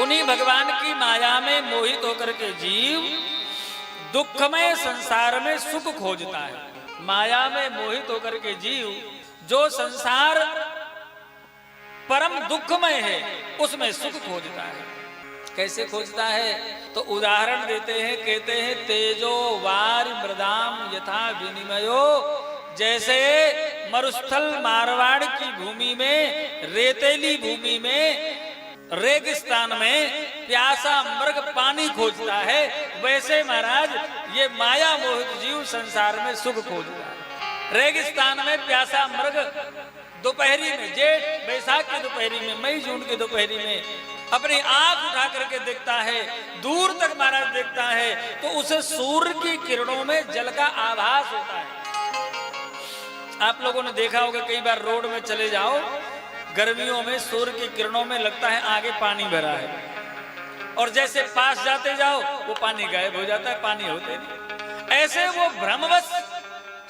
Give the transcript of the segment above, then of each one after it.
उन्हीं भगवान की माया में मोहित होकर के जीव दुखमय संसार में सुख खोजता है। माया में मोहित होकर के जीव जो संसार परम दुखमय है उसमें सुख खोजता है। कैसे खोजता है? तो उदाहरण देते हैं, कहते हैं तेजो वार मृदाम यथा विनिमयो। जैसे मरुस्थल मारवाड़ की भूमि में, रेतीली भूमि में, रेगिस्तान में प्यासा मृग पानी खोजता है, वैसे महाराज ये माया मोहित जीव संसार में सुख खोजता है। रेगिस्तान में प्यासा मृग दोपहरी में, जेठ बैसाख की दोपहरी में, मई जून की दोपहरी में अपनी आंख उठा करके देखता है, दूर तक महाराज देखता है तो उसे सूर्य की किरणों में जल का आभास होता है। आप लोगों ने देखा होगा कई बार रोड में चले जाओ, गर्मियों में सूर्य की किरणों में लगता है आगे पानी भरा है, और जैसे पास जाते जाओ वो पानी गायब हो जाता है, पानी होते नहीं। ऐसे वो भ्रमवश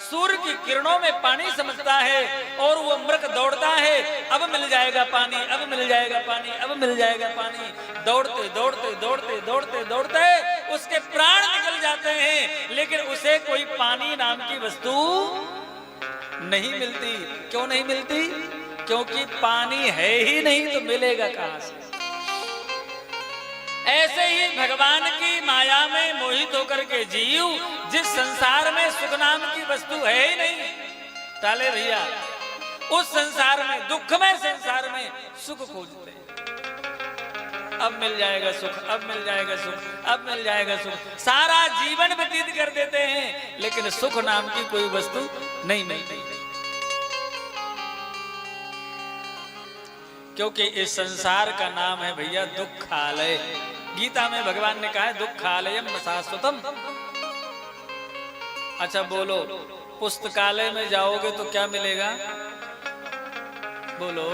सूर्य की किरणों में पानी समझता है और वो मृग दौड़ता है, अब मिल जाएगा पानी, अब मिल जाएगा पानी, अब मिल जाएगा पानी। दौड़ते दौड़ते दौड़ते दौड़ते दौड़ते उसके प्राण निकल जाते हैं, लेकिन उसे कोई पानी नाम की वस्तु नहीं मिलती। क्यों नहीं मिलती? क्योंकि पानी है ही नहीं, तो मिलेगा कहां से? ऐसे ही भगवान की माया में मोहित होकर के जीव जिस संसार में सुख नाम की वस्तु है ही नहीं, टाले भैया, उस संसार में, दुखमय संसार में सुख खोजते हैं। अब मिल जाएगा सुख, अब मिल जाएगा सुख, अब मिल जाएगा सुख, सारा जीवन व्यतीत कर देते हैं, लेकिन सुख नाम की कोई वस्तु नहीं मिलती। क्योंकि इस संसार का नाम है भैया दुखालय। गीता में भगवान ने कहा है दुखालयम शाश्वतम। अच्छा बोलो, पुस्तकालय में जाओगे तो क्या मिलेगा? बोलो,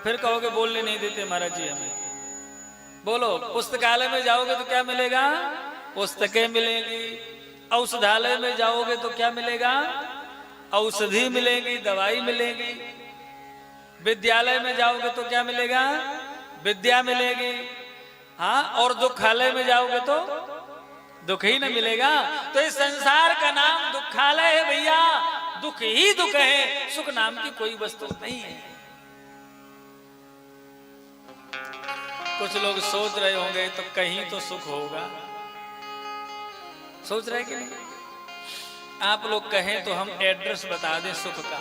फिर कहोगे बोलने नहीं देते महाराज जी हमें। बोलो, पुस्तकालय में जाओगे तो क्या मिलेगा? पुस्तकें मिलेंगी। औषधालय में जाओगे तो क्या मिलेगा? औषधि मिलेगी, दवाई मिलेगी। विद्यालय में जाओगे तो क्या मिलेगा? विद्या मिलेगी। हाँ, और दुखालय में जाओगे तो दुख ही न मिलेगा। तो इस संसार का नाम दुखालय है भैया, दुख ही दुख है, सुख नाम की कोई वस्तु नहीं है। कुछ लोग सोच रहे होंगे तो कहीं तो सुख होगा, सोच रहे कि नहीं? आप लोग कहें तो हम एड्रेस बता दें सुख का,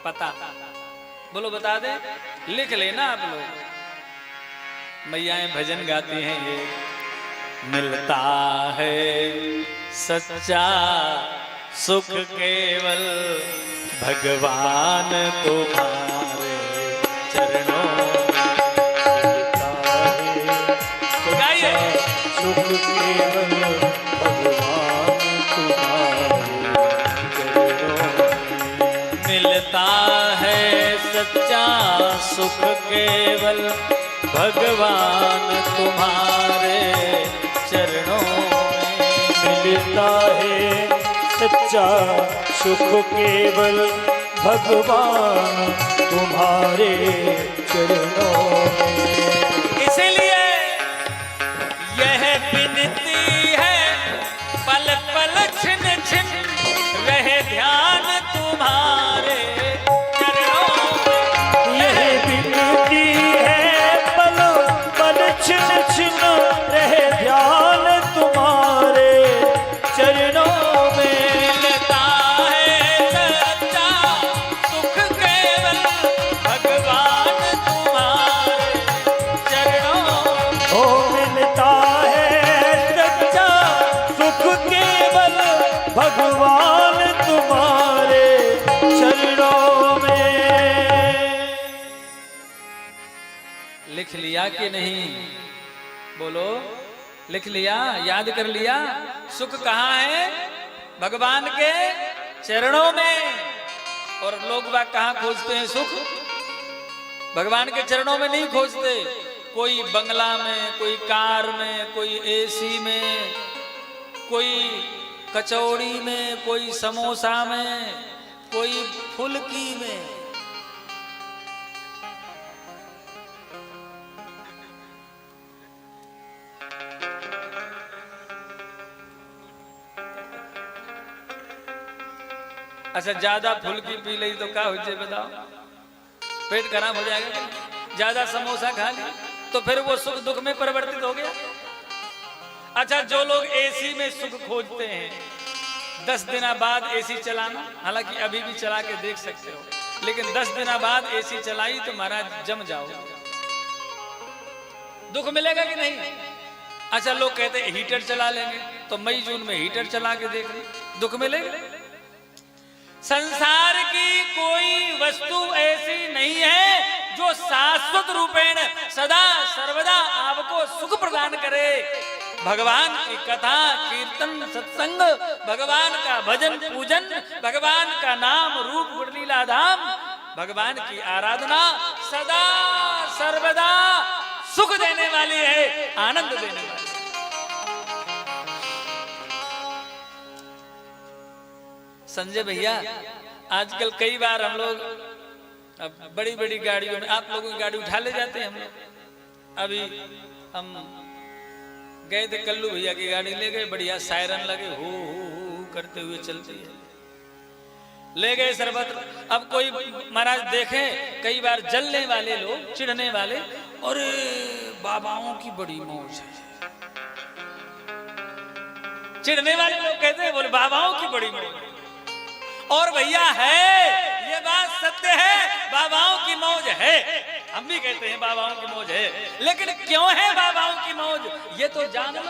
पता बोलो बता दे, लिख लेना आप लोग। मैयाएं भजन गाती हैं ये, मिलता है सच्चा सुख केवल भगवान तुम्हारे चरणों में, सुख केवल भगवान तुम्हारे चरणों में मिलता है। सच्चा सुख केवल भगवान तुम्हारे चरणों में मिलता है। सच्चा सुख केवल भगवान तुम्हारे चरणों में। इसलिए यह विनती है, पल पल छिन छिन रहे ध्यान तुम्हारे चरणों में। यह विनती है, पल पल छिन छिन रहे ध्यान तुम्हारे चरणों में। मिलता है सच्चा सुख केवल भगवान तुम्हारे चरणों में। ओ मिलता है सच्चा सुख केवल भगवान तुम्हारे चरणों में। लिख लिया कि नहीं? बोलो, लिख लिया, याद कर लिया? सुख कहाँ है? भगवान के चरणों में। और लोग बाग कहाँ खोजते हैं सुख? भगवान के चरणों में नहीं खोजते। कोई बंगला में, कोई कार में, कोई एसी में, कोई कचौड़ी में, कोई समोसा में, कोई फुल्की में। अच्छा ज्यादा फुल्की पी ली तो क्या हो जाए बताओ, पेट खराब हो जाएगा। ज्यादा समोसा खा ली तो फिर वो सुख दुख में परिवर्तित हो गया। अच्छा जो लोग एसी में सुख खोजते हैं, 10 दिन बाद एसी चलाना, हालांकि अभी भी चला के देख सकते हो, लेकिन 10 दिन बाद एसी चलाई तो महाराज जम जाओ, दुख मिलेगा कि नहीं। अच्छा लोग कहते हैं हीटर चला लेंगे, तो मई जून में हीटर चला के देख ले, दुख मिलेगा। संसार की कोई वस्तु ऐसी नहीं है जो शाश्वत रूपेण सदा सर्वदा आपको सुख प्रदान करे। भगवान की कथा कीर्तन सत्संग, भगवान का भजन पूजन, भगवान का नाम रूप लीला धाम, भगवान की आराधना सदा सर्वदा सुख देने वाली है, आनंद देने वाली। संजय भैया आजकल कई बार हम लोग अब बड़ी बड़ी गाड़ियों में, आप लोगों की गाड़ी उठा ले जाते हैं हम लोग। अभी हम गए थे, कल्लू भैया की गाड़ी ले गए, बढ़िया सायरन लगे हो करते हुए चलती है, ले गए शरबत। अब कोई महाराज देखे कई बार जलने वाले लोग, चिढ़ने वाले, और बाबाओं की बड़ी मौज है। चिढ़ने वाले लोग कहते हैं बोले बाबाओं की बड़ी मौज, और भैया है ये बात सत्य है, बाबाओं की मौज है। हम भी कहते हैं बाबाओं की मौज है, लेकिन क्यों है बाबाओं की मौज ये तो जान लो।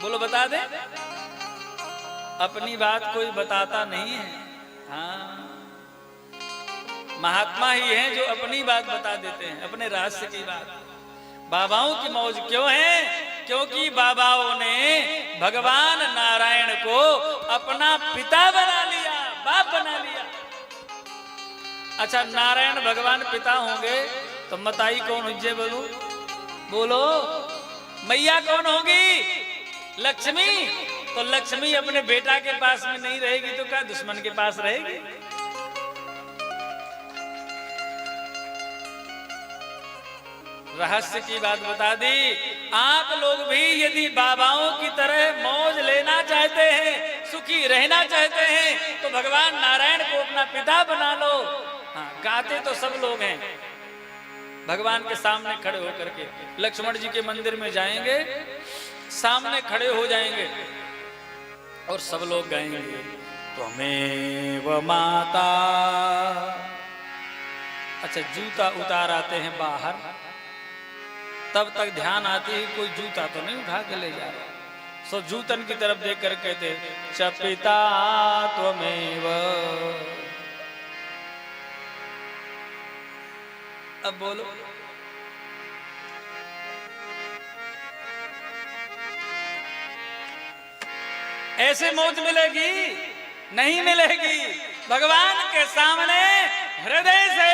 बोलो बता दे। अपनी बात कोई बताता नहीं है, हाँ महात्मा ही हैं जो अपनी बात बता देते हैं, अपने रहस्य की बात। बाबाओं की मौज क्यों है? क्योंकि बाबाओं ने भगवान नारायण को अपना पिता बना लिया, बाप बना लिया। अच्छा नारायण भगवान पिता होंगे तो मताई कौन हुज्जे बोलो, बोलो मैया कौन होगी? लक्ष्मी। तो लक्ष्मी अपने बेटा के पास में नहीं रहेगी तो क्या दुश्मन के पास रहेगी? रहस्य की बात बता दी। आप लोग भी यदि बाबाओं की तरह मौज लेना चाहते हैं, सुखी रहना चाहते हैं, तो भगवान नारायण को अपना पिता बना लो। हाँ गाते तो सब लोग हैं, भगवान के सामने खड़े होकर के लक्ष्मण जी के मंदिर में जाएंगे, सामने खड़े हो जाएंगे और सब लोग गाएंगे त्वमेव माता। अच्छा जूता उतार आते हैं बाहर, तब तक ध्यान आती है कोई जूता तो नहीं उठा के ले जा रहा, सो जूतन की तरफ देख कर कहते च पिता त्वमेव। अब बोलो ऐसे मौज मिलेगी? नहीं मिलेगी। भगवान के सामने हृदय से,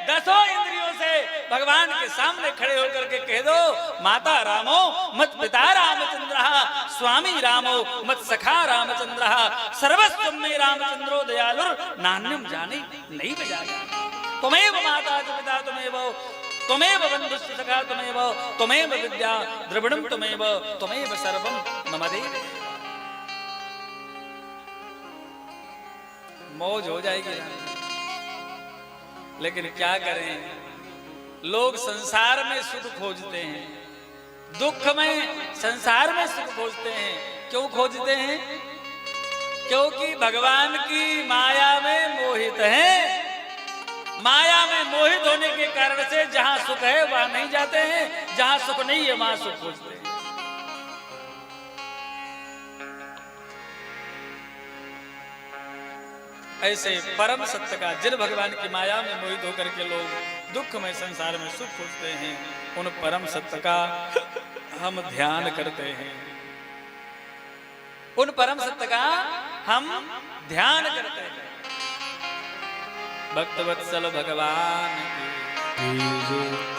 10 इंद्रियों से भगवान के सामने खड़े होकर के कह दो माता रामो मत पिता रामचंद्र, स्वामी रामो मत सखा रामचंद्र, सर्वस्व में रामचंद्रो दयालुर नान्यम जाने नहीं बजाना। तुमेव माता च पिता तुमेव, तुमेव बंधुश्च सखा तुमेव, तुमेव विद्या द्रविणम तुमेव, तुमेव सर्वम मम देव। मौज हो जाएगी, लेकिन क्या करें, लोग संसार में सुख खोजते हैं, दुख में संसार में सुख खोजते हैं। क्यों खोजते हैं? क्योंकि भगवान की माया में मोहित हैं। माया में मोहित होने के कारण से जहां सुख है वहां नहीं जाते हैं, जहां सुख नहीं है वहां सुख खोजते हैं। ऐसे परम सत्य का जिन भगवान की माया में मोहित होकर के लोग दुख में संसार में सुख खोजते हैं, उन परम सत्य का हम ध्यान करते हैं, उन परम सत्य का हम ध्यान करते हैं। भक्तवत्सल भगवान की